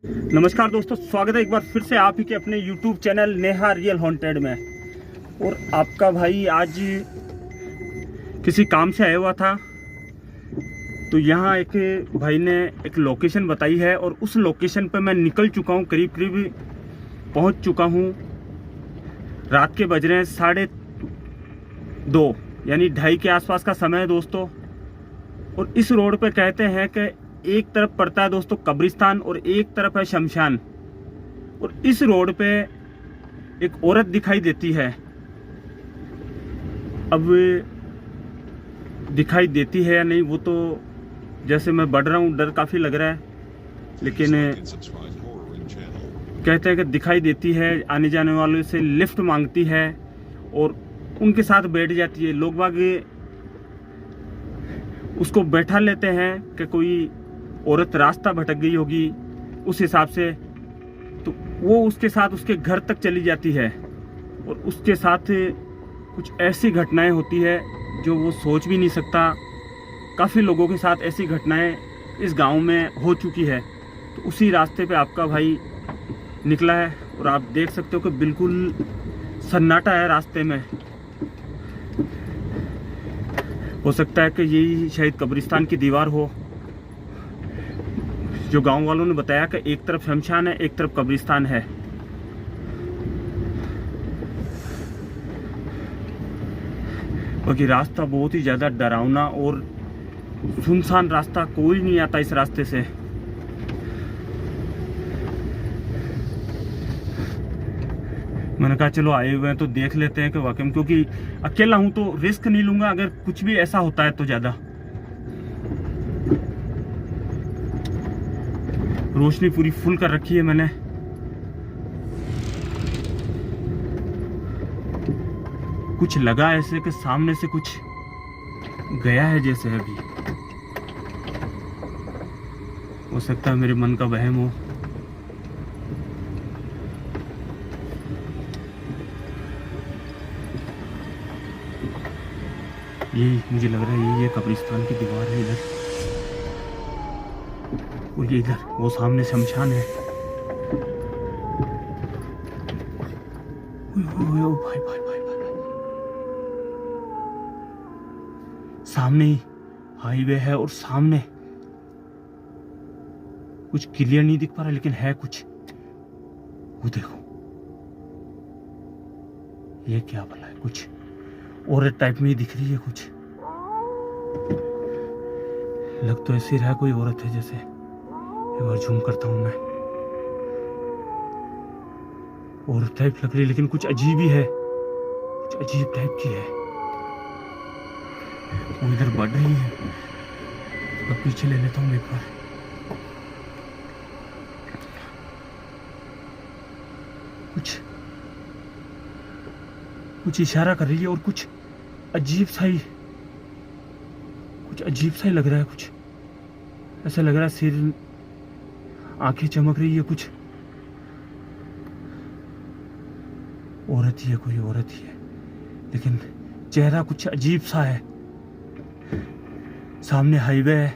नमस्कार दोस्तों, स्वागत है एक बार फिर से आप ही के अपने YouTube channel Neha real haunted में। और आपका भाई आज किसी काम से आया हुआ था, तो यहाँ एक भाई ने एक लोकेशन बताई है और उस लोकेशन पे मैं निकल चुका हूँ। करीब करीब पहुँच चुका हूँ। रात के बज रहे हैं 2:30 यानी 2:30 के आसपास का समय है दोस्तों। और इस रोड पे कहते हैं कि एक तरफ पड़ता है दोस्तों कब्रिस्तान और एक तरफ है शमशान। और इस रोड पे एक औरत दिखाई देती है। अब दिखाई देती है या नहीं वो तो जैसे मैं बढ़ रहा हूँ डर काफ़ी लग रहा है, लेकिन कहते हैं कि दिखाई देती है, आने जाने वालों से लिफ्ट मांगती है और उनके साथ बैठ जाती है। लोग बाग उसको बैठा लेते हैं कि कोई औरत रास्ता भटक गई होगी उस हिसाब से, तो वो उसके साथ उसके घर तक चली जाती है। और उसके साथ कुछ ऐसी घटनाएं होती है जो वो सोच भी नहीं सकता। काफ़ी लोगों के साथ ऐसी घटनाएं इस गांव में हो चुकी है। तो उसी रास्ते पे आपका भाई निकला है और आप देख सकते हो कि बिल्कुल सन्नाटा है रास्ते में। हो सकता है कि यही शायद कब्रिस्तान की दीवार हो। जो गांव वालों ने बताया कि एक तरफ शमशान है, एक तरफ कब्रिस्तान है। क्योंकि रास्ता बहुत ही ज़्यादा डरावना और सुनसान रास्ता, कोई नहीं आता इस रास्ते से। मैंने कहा चलो आए हुए हैं तो देख लेते हैं कि वाकई में, क्योंकि अकेला हूं तो रिस्क नहीं लूंगा अगर कुछ भी ऐसा होता है तो ज़्यादा। रोशनी पूरी फुल कर रखी है मैंने। कुछ लगा ऐसे कि सामने से कुछ गया है जैसे अभी। हो सकता है मेरे मन का वहम हो। ये मुझे लग रहा है ये कब्रिस्तान की दीवार है इधर। और ये इधर वो सामने शमशान है। ओ भाई भाई भाई भाई, सामने ही हाईवे है और सामने कुछ क्लियर नहीं दिख पा रहा, लेकिन है कुछ। वो देखो ये क्या भला है, कुछ औरत टाइप में ही दिख रही है कुछ। लग तो ऐसे रहा है कोई औरत है जैसे। एक बार झूम करता हूं मैं। औरत टाइप लग रही है लेकिन कुछ अजीब ही है, कुछ अजीब टाइप की है। वो इधर बढ़ रही है। अब पीछे ले लेता हूँ एक बार। कुछ इशारा कर रही है और कुछ अजीब सा ही लग रहा है। कुछ ऐसा लग रहा है सिर, आंखें चमक रही है। कुछ औरत ही है, कोई औरत ही है, लेकिन चेहरा कुछ अजीब सा है। सामने हाईवे है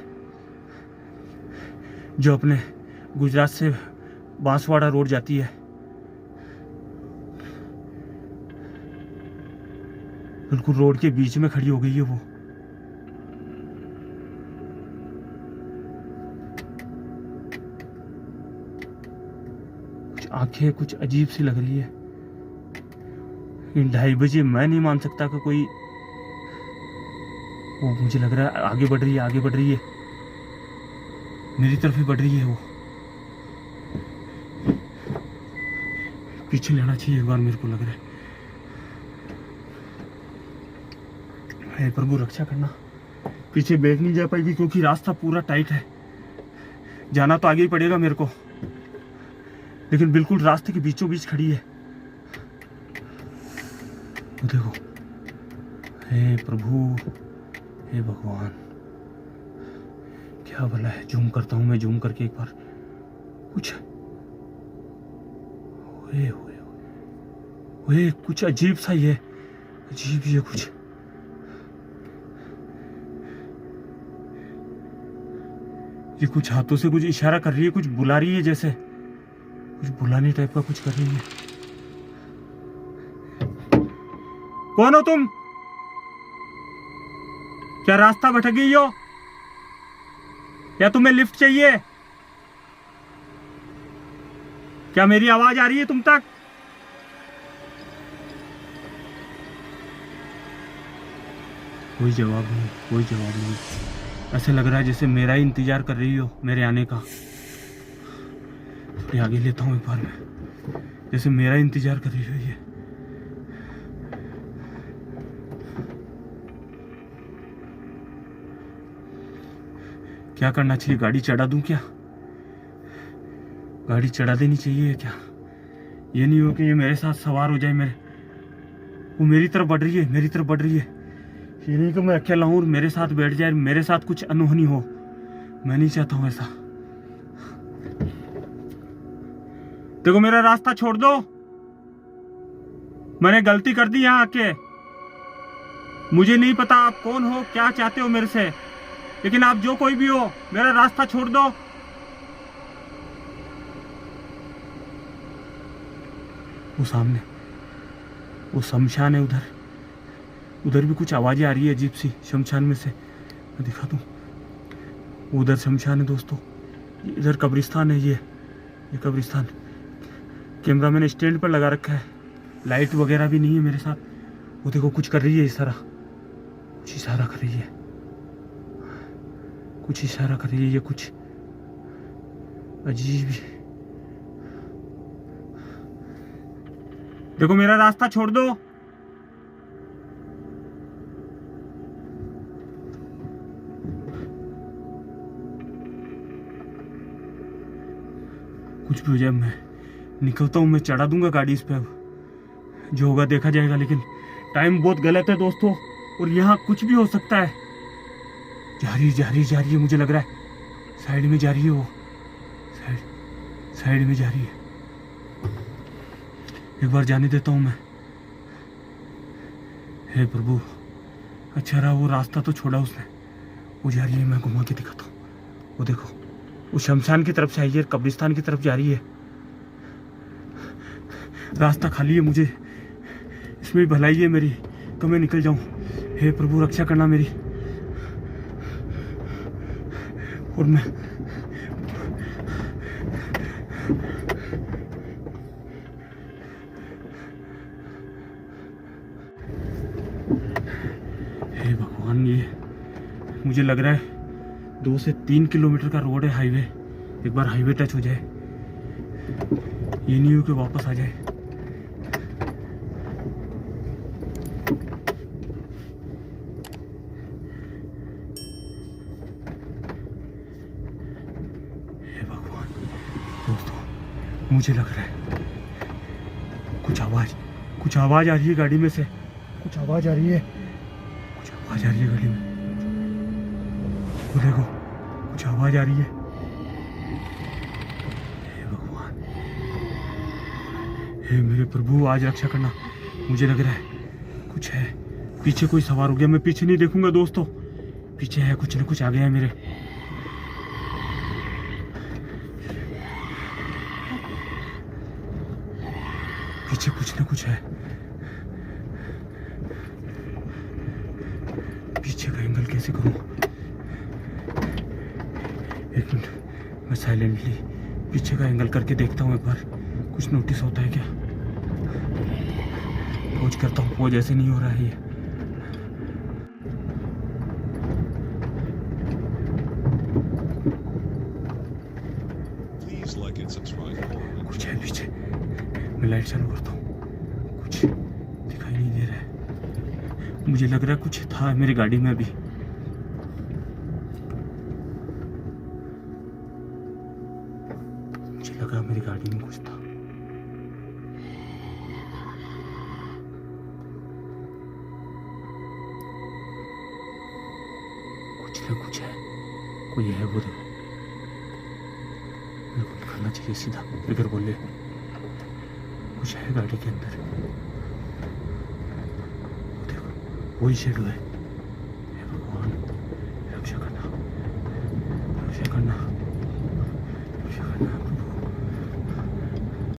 जो अपने गुजरात से बांसवाड़ा रोड जाती है। बिल्कुल रोड के बीच में खड़ी हो गई है वो। कुछ आंखें कुछ अजीब सी लग रही है। 2:30 बजे मैं नहीं मान सकता कि कोई, वो मुझे लग रहा है आगे बढ़ रही है, आगे बढ़ रही है, मेरी तरफ ही बढ़ रही है वो। पीछे लेना चाहिए एक बार, मेरे को लग रहा है। हे प्रभु रक्षा करना, पीछे बैठ नहीं जा पाएगी क्योंकि रास्ता पूरा टाइट है। जाना तो आगे ही पड़ेगा मेरे को, लेकिन बिल्कुल रास्ते के बीचों बीच खड़ी है। तो देखो, हे प्रभु, हे भगवान, क्या भला है। जूम करता हूं मैं, जूम करके एक बार। कुछ ओए कुछ अजीब सा ही है, अजीब ही है कुछ। ये कुछ हाथों से कुछ इशारा कर रही है, कुछ बुला रही है जैसे। कुछ बुलाने टाइप का कुछ कर रही है। कौन हो तुम? क्या रास्ता भटक गई हो या तुम्हें लिफ्ट चाहिए? क्या मेरी आवाज आ रही है तुम तक? कोई जवाब नहीं, कोई जवाब नहीं। ऐसे लग रहा है जैसे मेरा ही इंतजार कर रही हो मेरे आने का। थोड़ी आगे लेता हूँ एक बार मैं, जैसे मेरा इंतजार कर रही हो ये। क्या करना चाहिए? गाड़ी चढ़ा दूं क्या? गाड़ी चढ़ा देनी चाहिए क्या? ये नहीं हो कि ये मेरे साथ सवार हो जाए मेरे। वो मेरी तरफ बढ़ रही है, मेरी तरफ बढ़ रही है। ये नहीं कि मैं अकेला हूं और मेरे साथ बैठ जाए, मेरे साथ कुछ अनहोनी हो। मैं नहीं चाहता हूं ऐसा। देखो मेरा रास्ता छोड़ दो। मैंने गलती कर दी यहां आके। मुझे नहीं पता आप कौन हो, क्या चाहते हो मेरे से, लेकिन आप जो कोई भी हो मेरा रास्ता छोड़ दो। वो सामने वो शमशान है, उधर भी कुछ आवाजें आ रही है अजीब सी शमशान में से। मैं दिखा दूं, उधर शमशान है दोस्तों, इधर कब्रिस्तान है। ये कब्रिस्तान। कैमरा मैंने स्टैंड पर लगा रखा है, लाइट वगैरह भी नहीं है मेरे साथ। वो देखो कुछ कर रही है, कुछ इशारा कर रही है, कुछ इशारा कर रही है। ये कुछ अजीब। देखो मेरा रास्ता छोड़ दो। कुछ भी हो जाए मैं निकलता हूं। मैं चढ़ा दूंगा गाड़ी इस पे, जो होगा देखा जाएगा। लेकिन टाइम बहुत गलत है दोस्तों, और यहाँ कुछ भी हो सकता है। जा रही है, मुझे लग रहा है साइड में जा रही है। वो साइड में जा रही है। एक बार जाने देता हूं मैं। हे प्रभु, अच्छा रहा वो रास्ता तो छोड़ा उसने। वो जा रही है, मैं घुमा के दिखाता हूँ। वो देखो, वो शमशान की तरफ से आई है, कब्रिस्तान की तरफ जा रही है। रास्ता खाली है, मुझे इसमें भलाई है मेरी, तो मैं निकल जाऊं। हे प्रभु रक्षा करना मेरी। और मैं हे भगवान, ये मुझे लग रहा है 2 से 3 किलोमीटर का रोड है, हाईवे। एक बार हाईवे टच हो जाए, ये नहीं हो कि वापस आ जाए। हे भगवान दोस्तों, मुझे लग रहा है कुछ आवाज आ रही है गाड़ी में से। कुछ आवाज आ रही है गाड़ी में। वो देखो, कुछ आवाज आ रही है। हे भगवान, हे मेरे प्रभु, आज रक्षा करना। मुझे लग रहा है कुछ है पीछे, कोई सवार हो गया। मैं पीछे नहीं देखूंगा दोस्तों, पीछे है कुछ ना कुछ आ गया है मेरे। पीछे कुछ ना कुछ है। पीछे का एंगल कैसे करूं? एक मिनट, मैं साइलेंटली पीछे का एंगल करके देखता हूँ एक बार, कुछ नोटिस होता है क्या। खोज करता हूँ, खोज ऐसे नहीं हो रहा है ये। कुछ है पीछे। मैं लाइट चालू करता हूँ, कुछ दिखाई नहीं दे रहा है। मुझे लग रहा है कुछ था मेरी गाड़ी में अभी। मुझे लगा मेरी गाड़ी में कुछ था। कुछ ना कुछ है, कोई है। वो देखो, मेरे को निकलना चाहिए सीधा बगैर बोले। कुछ है गाड़ी के अंदर। देखो, वही शेडो है। हे भगवान, रक्षा करना, रक्षा करना।